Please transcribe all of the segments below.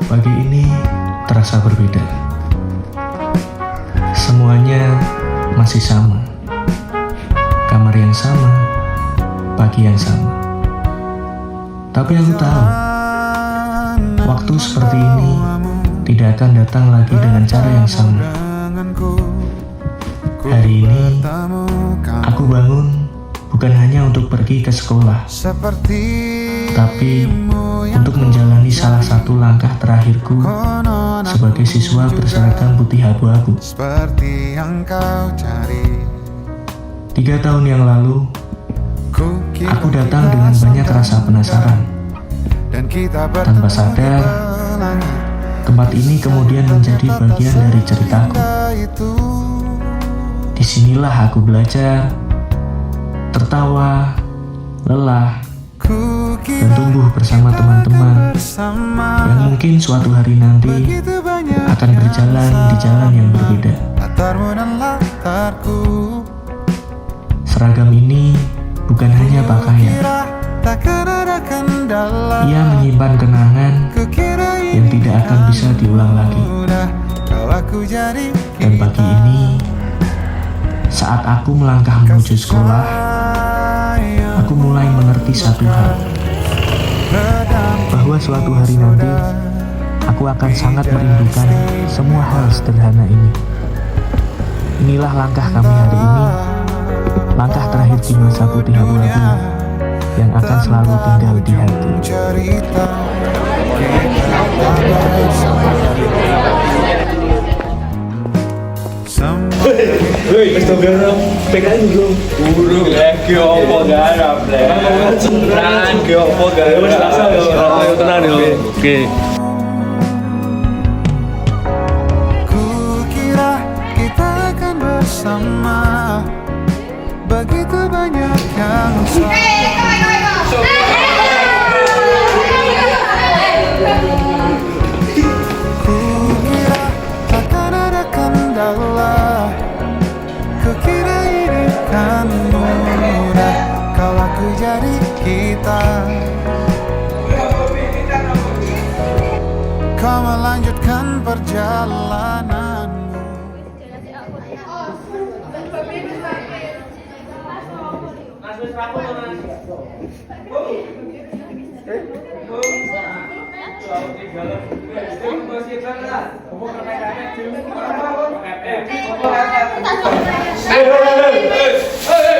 Pagi ini terasa berbeda. Semuanya masih sama. Kamar yang sama, pagi yang sama. Tapi aku tahu, waktu seperti ini tidak akan datang lagi dengan cara yang sama. Hari ini, aku bangun bukan hanya untuk pergi ke sekolah, tapi untuk menjalani salah satu langkah terakhirku sebagai siswa berseragam putih abu-abu. 3 tahun yang lalu, aku datang dengan banyak rasa penasaran. Tanpa sadar, tempat ini kemudian menjadi bagian dari ceritaku. Disinilah aku belajar, tertawa, lelah, dan tumbuh bersama teman-teman yang mungkin suatu hari nanti akan berjalan di jalan yang berbeda. Seragam ini bukan hanya pakaian. Ia menyimpan kenangan yang tidak akan bisa diulang lagi. Dan pagi ini, saat aku melangkah menuju sekolah, aku mulai mengerti satu hal, bahwa suatu hari nanti aku akan sangat merindukan semua hal sederhana ini. Inilah langkah kami hari ini, langkah terakhir di masa putih abu-abu yang akan selalu tinggal di hati. Woi, wis do garap PKN belum? Burung lagi opo garap le. Tenan ge opo garap. Wis rasa yo, ayo tenan yo. Oke. Kukira kita akan bersama, begitu banyak yang kukira akan ada kendala. Kukira ini kan mudah kalau aku jadi kita. Kau melanjutkan perjalananmu.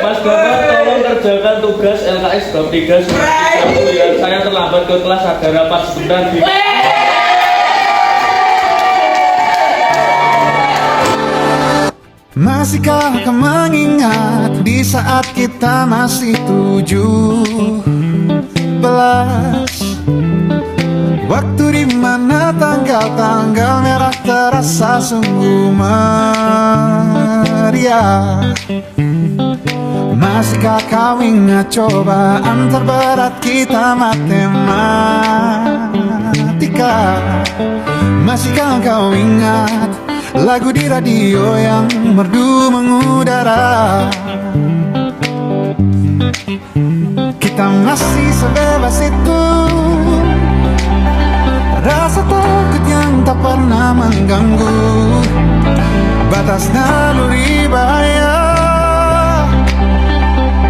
Mas Bapak tolong kerjakan tugas LKS bab 3 surat 1 ya. Saya terlambat ke kelas, ada rapat sebentar di Masihkah kau mengingat di saat kita masih 17? Waktu dimana tanggal-tanggal merah terasa sungguh meriah. Masihkah kau ingat cobaan terberat kita matematika? Masihkah kau ingat lagu di radio yang merdu mengudara? Kita masih sebebas itu, rasa takut yang tak pernah mengganggu batas naluri bahaya.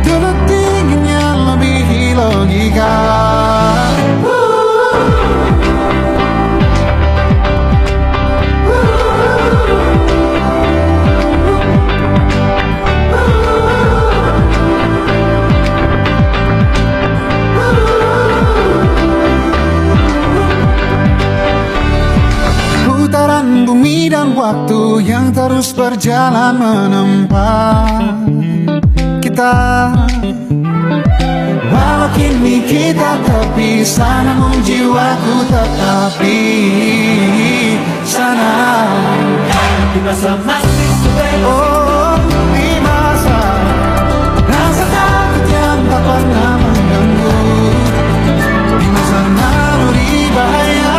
Dulu tingginya lebih logika. Putaran bumi dan waktu yang terus berjalan menempa kita. Walau kini kita terpisah, namun jiwaku tetap di sana. Di masa masih sebebas, di masa rasa takut yang tak pernah mengganggu, di masa naluri bahaya.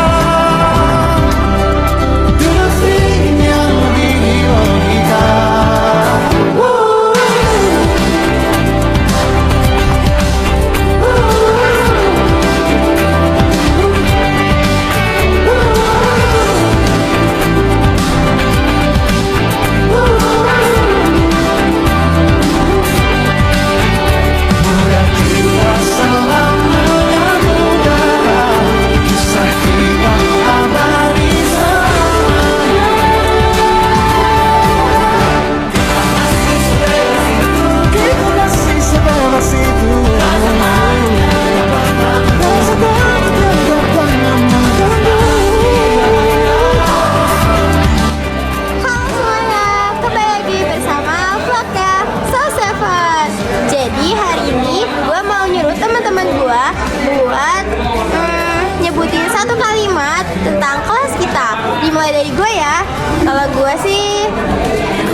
tentang kelas kita. Dimulai dari gue ya. Kalau gue sih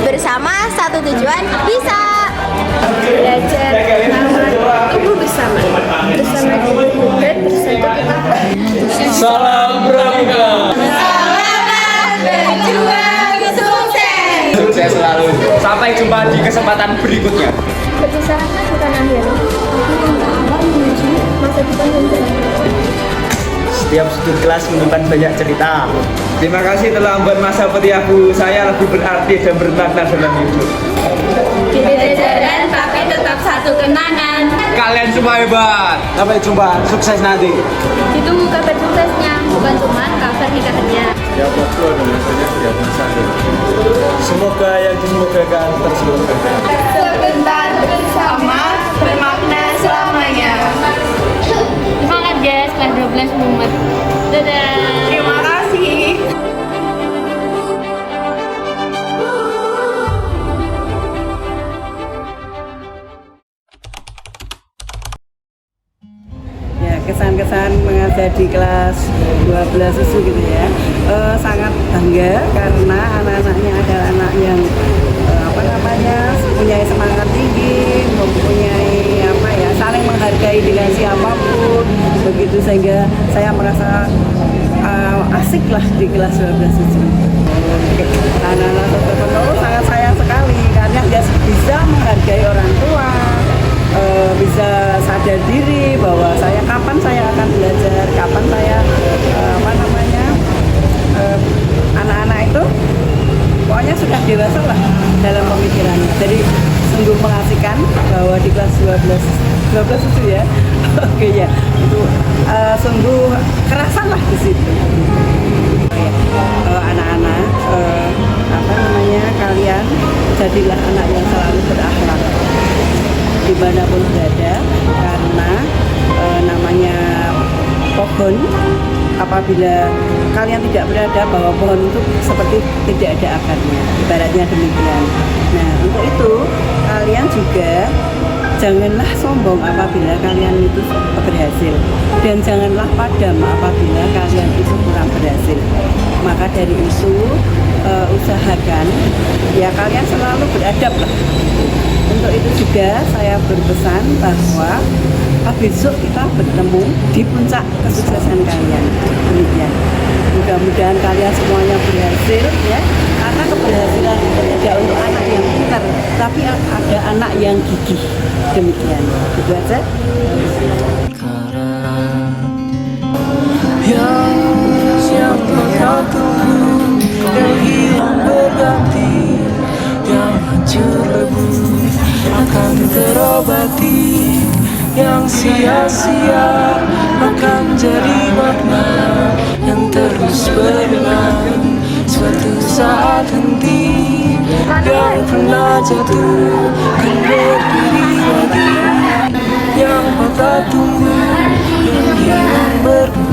bersama satu tujuan bisa belajar nama ibu bersama ibu dan bersatu kita. Salam pramuka. Selamat berjuang sukses. Sukses selalu. Sampai jumpa di kesempatan berikutnya. Perpisahan bukan akhir. Awal menuju masa depan yang cerah. Setiap sudut kelas menyimpan banyak cerita. Terima kasih telah membuat masa petiaku saya lebih berarti dan bermakna dalam hidup. Beda jalan tapi tetap satu kenangan. Kalian semua hebat. Sampai jumpa, sukses nanti. Itu kabar suksesnya, bukan cuma kabar nikahannya. Setiap waktu ada masanya, setiap masa ada. Semoga yang disemogakan tersemoga. Sebentar bersama bermakna selamanya. Semangat guys, kelas 12 Mumet. Dadah. Terima kasih. Ya, kesan-kesan mengajar di kelas 12 susu gitu ya, sangat bangga karena anak-anaknya adalah anak yang mempunyai semangat tinggi, mempunyai saling menghargai dengan siapapun begitu, sehingga saya merasa asik lah di kelas 12 susu. Anak-anak terpenuh sangat sayang sekali karena dia bisa menghargai orang tua, bisa sadar diri bahwa kapan saya akan belajar, kapan saya anak-anak itu pokoknya sudah dewasa lah dalam pemikirannya. Jadi sungguh mengasihkan bahwa di kelas 12 itu ya oke ya, itu sungguh kerasan lah di situ. Anak-anak kalian jadilah anak yang selalu berakhlak dimanapun berada, karena namanya pohon, apabila kalian tidak berada bahwa pohon itu seperti tidak ada akarnya, ibaratnya demikian. Nah, untuk itu kalian juga janganlah sombong apabila kalian itu berhasil, dan janganlah padam apabila kalian itu kurang berhasil. Maka dari itu usahakan ya kalian selalu beradab lah. Untuk itu juga saya berpesan bahwa besok kita bertemu di puncak kesuksesan kalian. Demikian. Mudah-mudahan kalian semuanya berhasil ya. Karena keberhasilan itu tidak untuk anak yang pintar, tapi ada anak yang gigih. Demikian. Itu aja. Yang kau tunggu, yang hilang berganti, yang hancur lebur akan terobati, yang sia-sia akan jadi makna yang terus berulang. Suatu saat henti, yang pernah jatuh kan berdiri lagi, yang patah tumbuh, yang hilang berganti.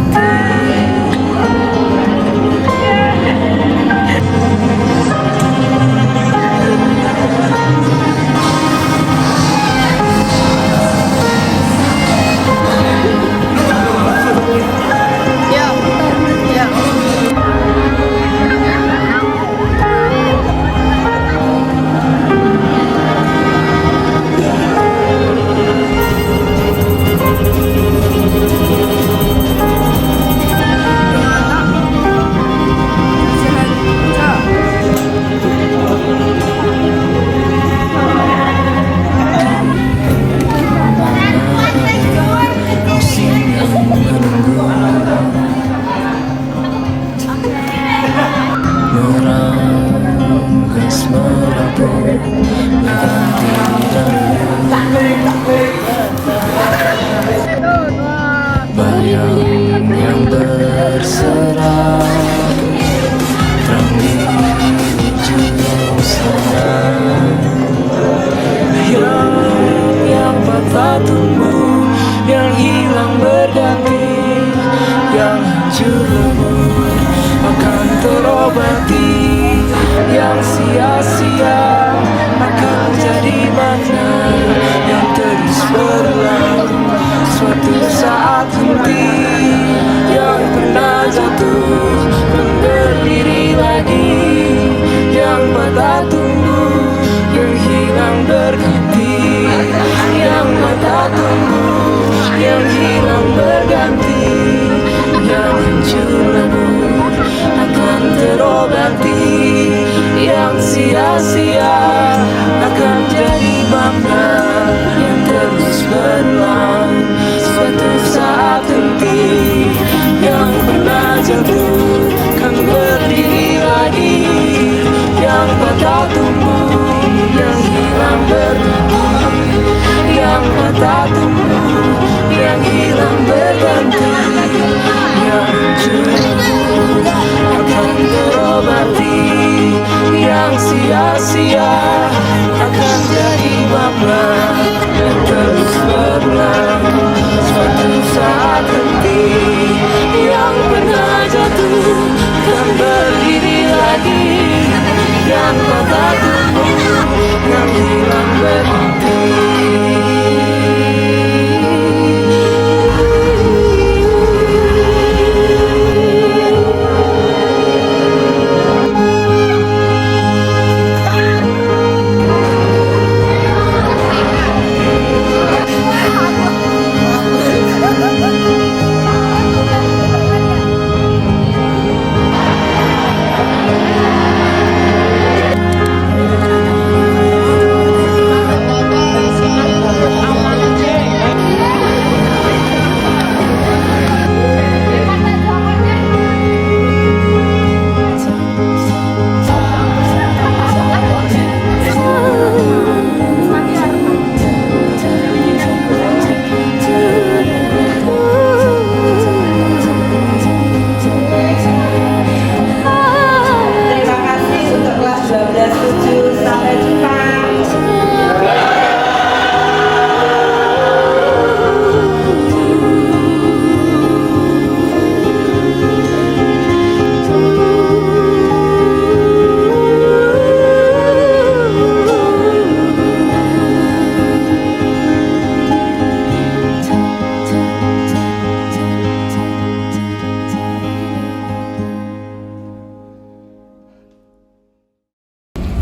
Bayang yang berserah terang di ujung sana, yang patah tumbuh, yang hilang berganti, yang hancur lebur akan terobati, yang sia-sia akan jadi makna yang terus berulang. Suatu saat henti, yang pernah jatuh sia-sia, akan jadi bapak yang terus berulang. Suatu saat nanti yang pernah jatuh kan berdiri lagi, yang patah tumbuh, yang hilang berhenti.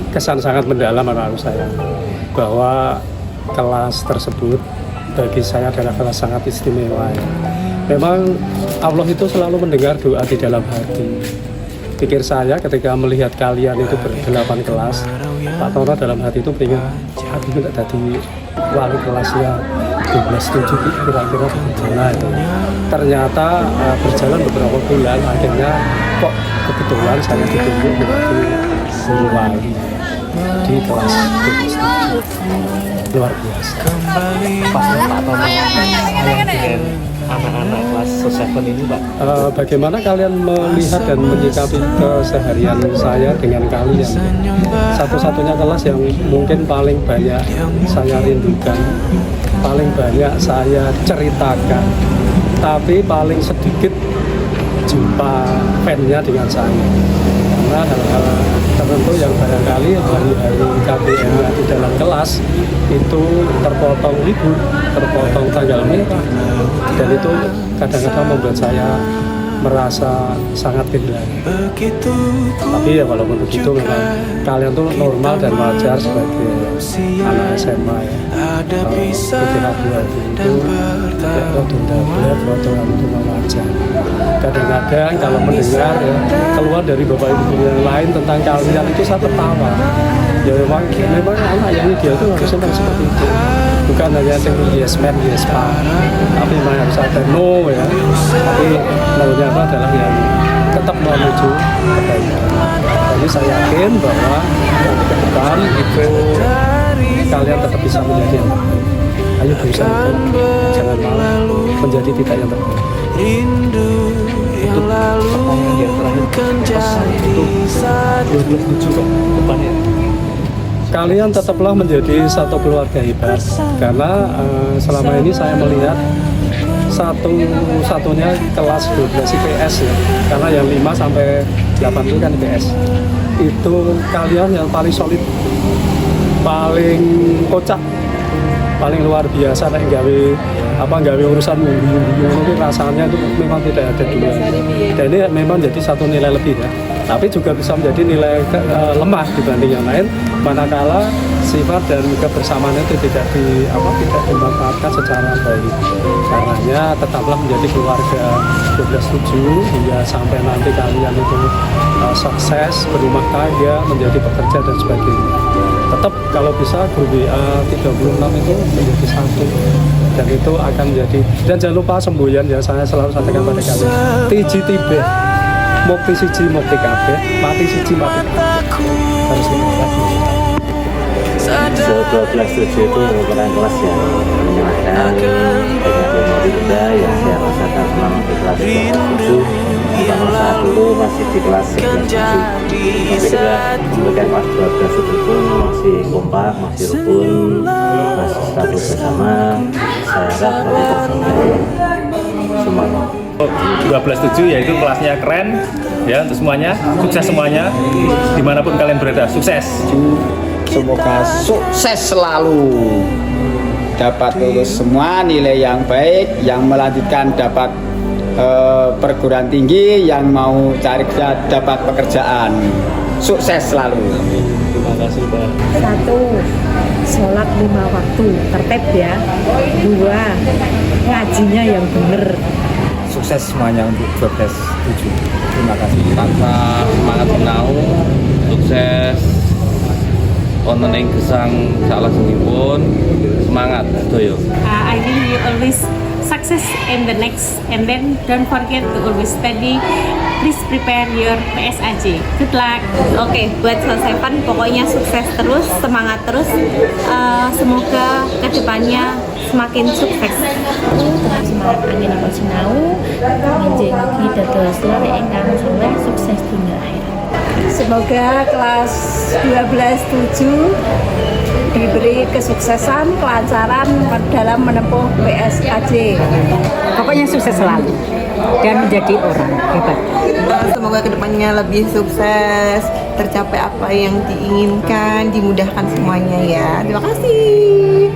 Kesan sangat mendalam menurut saya bahwa kelas tersebut bagi saya adalah kelas sangat istimewa. Memang Allah itu selalu mendengar doa di dalam hati. Pikir saya ketika melihat kalian itu berdelapan kelas, Pak Tono dalam hati itu pengen aku minta jadi wali kelasnya 12-7 kira-kira bagaimana itu. Ternyata berjalan beberapa bulan akhirnya kok kebetulan saya ditunjuk menjadi guru wali di kelas 12. Luar biasa. Pak Tono dengan anak-anak kelas 7 ini, Pak? Bagaimana kalian melihat dan menyikapi keseharian saya dengan kalian? Satu-satunya kelas yang mungkin paling banyak saya rindukan, paling banyak saya ceritakan, tapi paling sedikit jumpa fan-nya dengan saya. Karena hal-hal tertentu yang barangkali hari-hari KBM di dalam kelas itu terpotong libur, terpotong tanggal merah, dan itu kadang-kadang membuat saya merasa sangat kehilangan. Tapi ya walaupun begitu memang kalian tuh normal dan wajar sebagai anak SMA ya. Ketika buat itu ya foto itu wajar. Kadang-kadang kalau mendengar ya keluar dari bapak ibu yang lain tentang kalian itu saya tertawa. Ya memang anak yang ideal itu harusnya seperti itu. Bukan hanya yang yes man, yes pak, tapi memang harus ada no ya. Tapi no-nya itu adalah yang tetap menuju kebaikan. Jadi saya yakin bahwa ke depan itu kalian tetap bisa menjadi yang terbaik. Ayo berusaha itu, jangan malu menjadi tidak yang terbaik. Untuk pertanyaan yang terakhir, pesan itu 12-7 Pak, depannya. Kalian tetaplah menjadi satu keluarga hebat, karena selama ini saya melihat satu-satunya kelas 12 IPS ya, karena yang 5 sampai 8 itu kan IPS. Itu kalian yang paling solid, paling kocak, paling luar biasa nek gawe urusan mungkin rasanya itu memang tidak ada dua. Dan ini memang jadi satu nilai lebih ya. Tapi juga bisa menjadi nilai lemah dibanding yang lain manakala sifat dan kebersamaan itu tidak dimanfaatkan secara baik. Karenanya tetaplah menjadi keluarga 12-7 hingga sampai nanti kalian itu sukses berumah tangga, menjadi pekerja dan sebagainya. Tetap kalau bisa grup WA 36 itu menjadi satu, dan itu akan menjadi, dan jangan lupa semboyan ya, saya selalu sampaikan pada kalian tiji tibe mukti siji mukti kabeh mati siji mati harus ingat. 12-7 itu merupakan kelas yang menyenangkan, banyak memori indah yang saya rasakan selama di kelas 7. Pada saat dulu masih di kelas 11 tapi ketika memberikan kelas 12 itu pun masih kompak, masih rukun, masih selalu bersama. Saya harap semuanya 12.7 yaitu kelasnya keren ya untuk semuanya, sukses semuanya dimanapun kalian berada, sukses. Semoga sukses selalu, dapat lulus semua nilai yang baik, yang melanjutkan dapat perguruan tinggi, yang mau cari kerja dapat pekerjaan. Sukses selalu. Terima kasih Pak. 1. Sholat 5 waktu tertib ya. 2. Ngajinya yang bener. Sukses semuanya untuk 12.7. Terima kasih. Tanpa semangat menau, sukses wonten ing gesang salajengipun, semangat doyo. I think you always success in the next, and then don't forget to always study. Please prepare your PSAJ. Good luck. Oke, buat Seven pokoknya sukses terus, semangat terus. Semoga kedepannya semakin sukses. Tetap semangat angin apa sinau, menjadi dados lare ingkang soleh, sukses dunia akhirat. Semoga kelas 12.7 diberi kesuksesan, kelancaran dalam menempuh PSAJ. Pokoknya sukses selalu dan menjadi orang hebat. Semoga kedepannya lebih sukses, tercapai apa yang diinginkan, dimudahkan semuanya ya. Terima kasih.